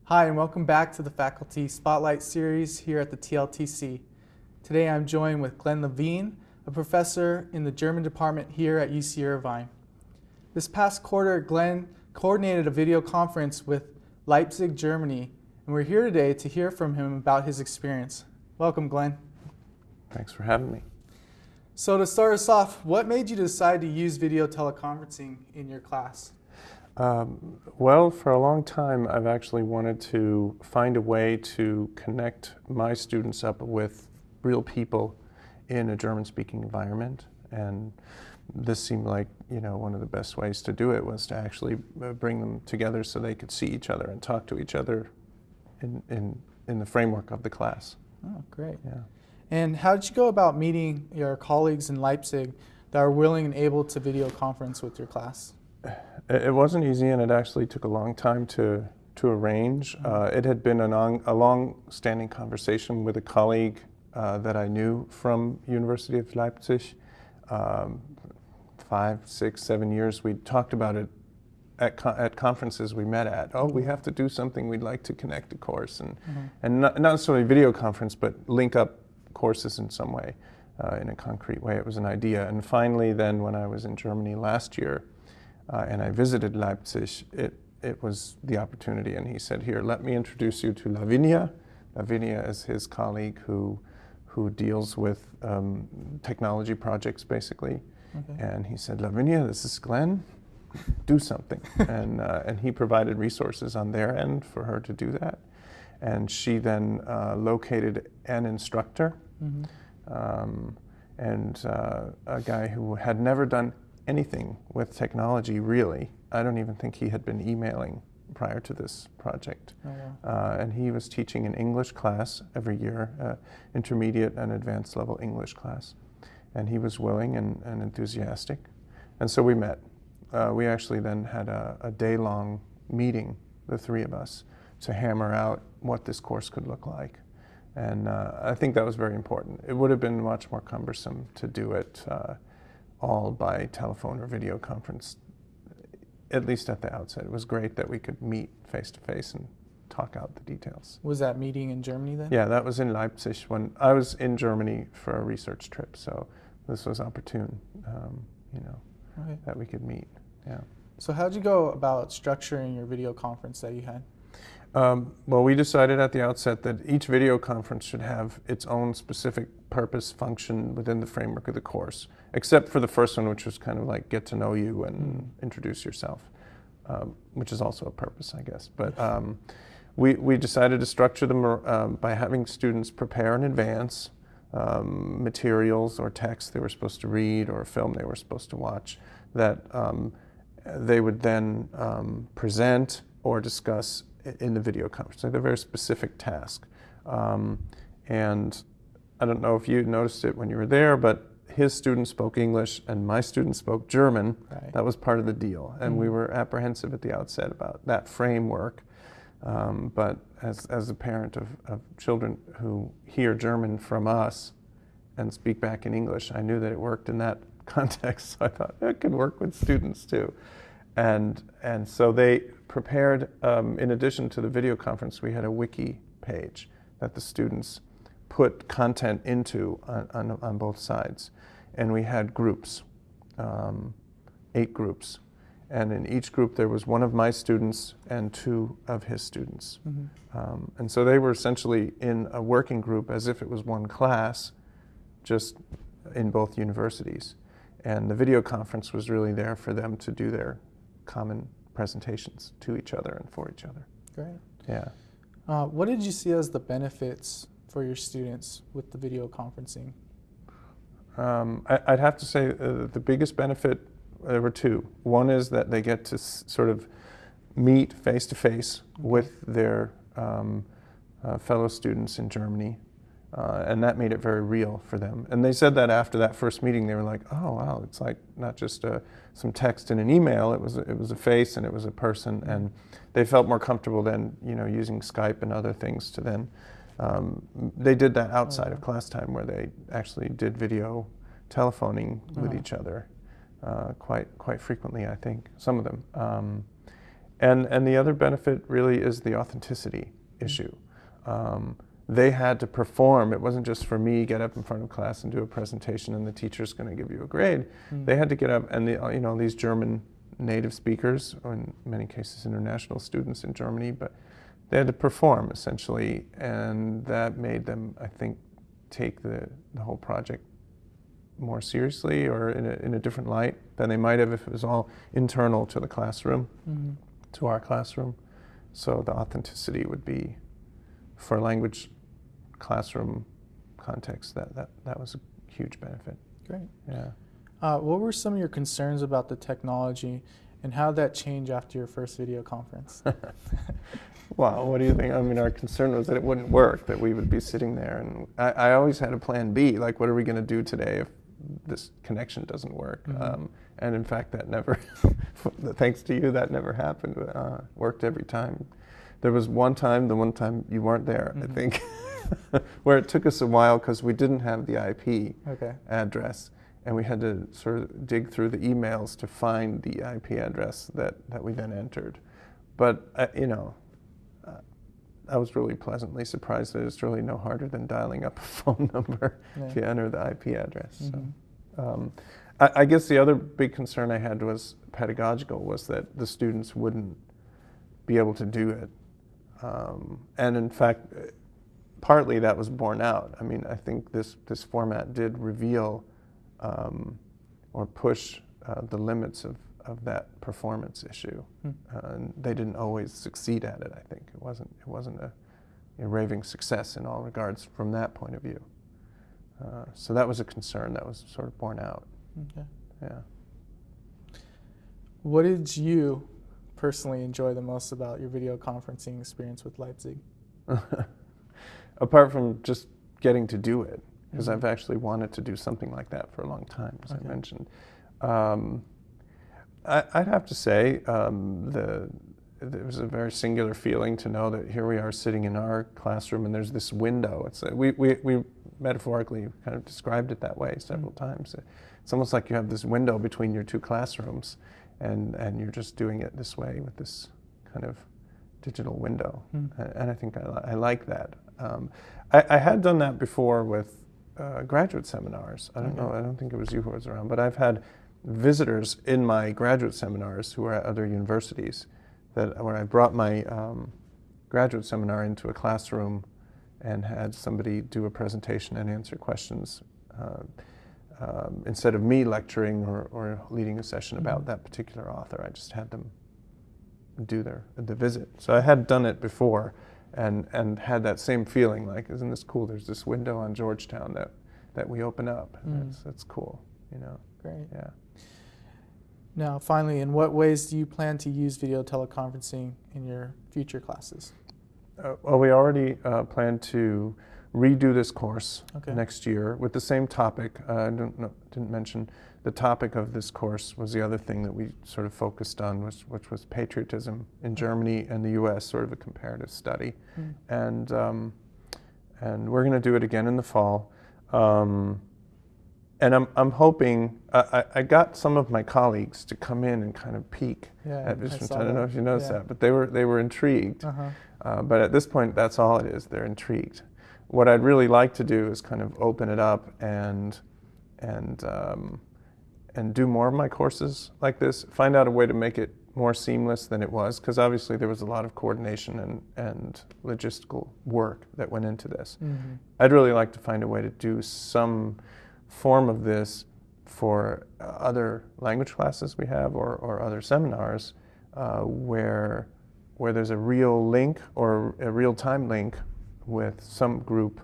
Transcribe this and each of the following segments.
Hi, and welcome back to the Faculty Spotlight Series here at the TLTC. Today I'm joined with Glenn Levine, a professor in the German department here at UC Irvine. This past quarter, Glenn coordinated a video conference with Leipzig, Germany, and we're here today to hear from him about his experience. Welcome, Glenn. Thanks for having me. So to start us off, what made you decide to use video teleconferencing in your class? Well, for a long time, I've actually wanted to find a way to connect my students up with real people in a German-speaking environment, and this seemed like, one of the best ways to do it was to actually bring them together so they could see each other and talk to each other in the framework of the class. Oh, great. Yeah. And how did you go about meeting your colleagues in Leipzig that are willing and able to video conference with your class? It wasn't easy, and it actually took a long time to arrange. It had been a long-standing conversation with a colleague that I knew from University of Leipzig. 5, 6, 7 years we'd talked about it at conferences we met at. Oh, we have to do something, we'd like to connect a course, and not necessarily video conference, but link up courses in some way, in a concrete way. It was an idea. And finally then, when I was in Germany last year, and I visited Leipzig, it was the opportunity, and he said, here, let me introduce you to Lavinia. Lavinia is his colleague who deals with technology projects, basically. Okay. And he said, Lavinia, this is Glenn, do something. And he provided resources on their end for her to do that. And she then located an instructor, and a guy who had never done anything with technology, really. I don't even think he had been emailing prior to this project. Oh, wow. And he was teaching an English class every year, intermediate and advanced level English class. And he was willing and enthusiastic. And so we met. We actually then had a day-long meeting, the three of us, to hammer out what this course could look like. And I think that was very important. It would have been much more cumbersome to do it all by telephone or video conference, at least at the outset. It was great that we could meet face-to-face and talk out the details. Was that meeting in Germany then? Yeah, that was in Leipzig when I was in Germany for a research trip, so this was opportune, okay, that we could meet. Yeah. So how did you go about structuring your video conference that you had? Well, we decided at the outset that each video conference should have its own specific purpose function within the framework of the course, except for the first one, which was kind of like get to know you and introduce yourself, which is also a purpose, I guess. But we decided to structure them by having students prepare in advance materials or text they were supposed to read or a film they were supposed to watch that they would then present or discuss in the video conference. Like a very specific task. And I don't know if you noticed it when you were there, but his students spoke English and my students spoke German. Right. That was part of the deal. And we were apprehensive at the outset about that framework. But as a parent of children who hear German from us and speak back in English, I knew that it worked in that context. So I thought it could work with students too. And so they prepared, in addition to the video conference, we had a wiki page that the students put content into on both sides. And we had groups, 8 groups. And in each group there was one of my students and 2 of his students. And so they were essentially in a working group as if it was one class, just in both universities. And the video conference was really there for them to do their common presentations to each other and for each other. Great. Yeah. What did you see as the benefits for your students with the video conferencing? I'd have to say the biggest benefit, there were 2. One is that they get to sort of meet face-to-face with their fellow students in Germany. And that made it very real for them. And they said that after that first meeting, they were like, oh, wow, it's like not just some text in an email, it was a face and it was a person. And they felt more comfortable then, using Skype and other things to then, they did that outside of class time where they actually did video telephoning with each other quite frequently, I think, some of them. And the other benefit really is the authenticity issue. They had to perform. It wasn't just for me get up in front of class and do a presentation and the teacher's going to give you a grade. They had to get up, and these German native speakers, or in many cases international students in Germany, but they had to perform essentially, and that made them, I think, take the whole project more seriously or in a different light than they might have if it was all internal to the classroom, to our classroom. So the authenticity would be, for a language classroom context, that was a huge benefit. Great. Yeah. What were some of your concerns about the technology, and how did that change after your first video conference? Wow, what do you think? I mean, our concern was that it wouldn't work, that we would be sitting there, and I always had a plan B, like what are we going to do today if this connection doesn't work? And in fact, that never, thanks to you, that never happened. Worked every time. There was one time, the one time you weren't there, I think, where it took us a while because we didn't have the IP address, and we had to sort of dig through the emails to find the IP address that we then entered. But, I was really pleasantly surprised that it's really no harder than dialing up a phone number if you enter the IP address. So, I guess the other big concern I had was pedagogical, was that the students wouldn't be able to do it. And in fact, partly that was borne out. I mean, I think this format did reveal or push the limits of that performance issue. And they didn't always succeed at it, I think. It wasn't a raving success in all regards from that point of view. So that was a concern that was sort of borne out. Okay. Yeah. What did you personally enjoy the most about your video conferencing experience with Leipzig? Apart from just getting to do it, because I've actually wanted to do something like that for a long time, as I mentioned. I'd have to say there was a very singular feeling to know that here we are sitting in our classroom and there's this window. It's we metaphorically kind of described it that way several times. It's almost like you have this window between your two classrooms, and you're just doing it this way with this kind of digital window. And I think I like that. I had done that before with graduate seminars. I don't know, I don't think it was you who was around, but I've had visitors in my graduate seminars who were at other universities, where I brought my graduate seminar into a classroom and had somebody do a presentation and answer questions instead of me lecturing or leading a session about that particular author. I just had them do the visit. So I had done it before and had that same feeling, like, isn't this cool? There's this window on Georgetown that we open up. And that's cool, Great. Yeah. Now, finally, in what ways do you plan to use video teleconferencing in your future classes? Well, we already plan to redo this course next year with the same topic. I didn't mention the topic of this course was the other thing that we sort of focused on, which was patriotism in Germany and the U.S., sort of a comparative study. And we're going to do it again in the fall. And I'm hoping, I got some of my colleagues to come in and kind of peek at Vision. I don't know if you noticed that, but they were intrigued. But at this point, that's all it is. They're intrigued. What I'd really like to do is kind of open it up and do more of my courses like this. Find out a way to make it more seamless than it was, because obviously there was a lot of coordination and logistical work that went into this. I'd really like to find a way to do some form of this for other language classes we have or other seminars where there's a real link or a real-time link with some group,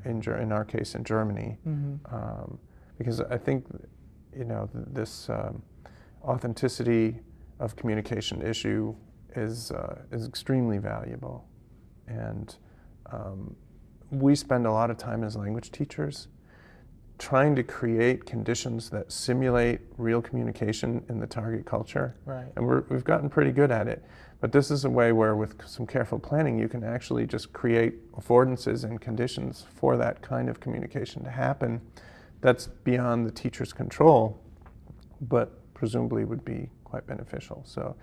in our case in Germany, because I think this authenticity of communication issue is extremely valuable, and we spend a lot of time as language teachers trying to create conditions that simulate real communication in the target culture. And we've gotten pretty good at it. But this is a way where, with some careful planning, you can actually just create affordances and conditions for that kind of communication to happen that's beyond the teacher's control, but presumably would be quite beneficial. So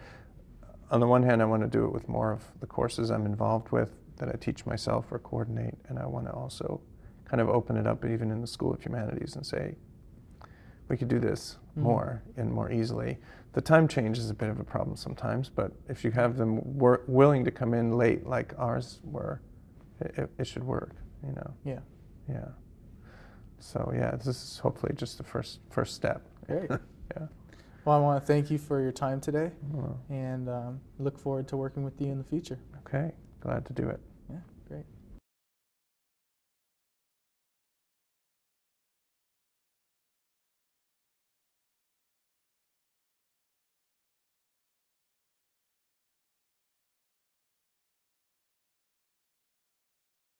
on the one hand, I want to do it with more of the courses I'm involved with that I teach myself or coordinate, and I want to also kind of open it up even in the School of Humanities and say, we could do this more and more easily. The time change is a bit of a problem sometimes, but if you have them willing to come in late like ours were, it should work, you know. Yeah. Yeah. So yeah, this is hopefully just the first step. Great. Yeah. Well, I want to thank you for your time today, Well, and look forward to working with you in the future. okay, glad to do it. Yeah, great.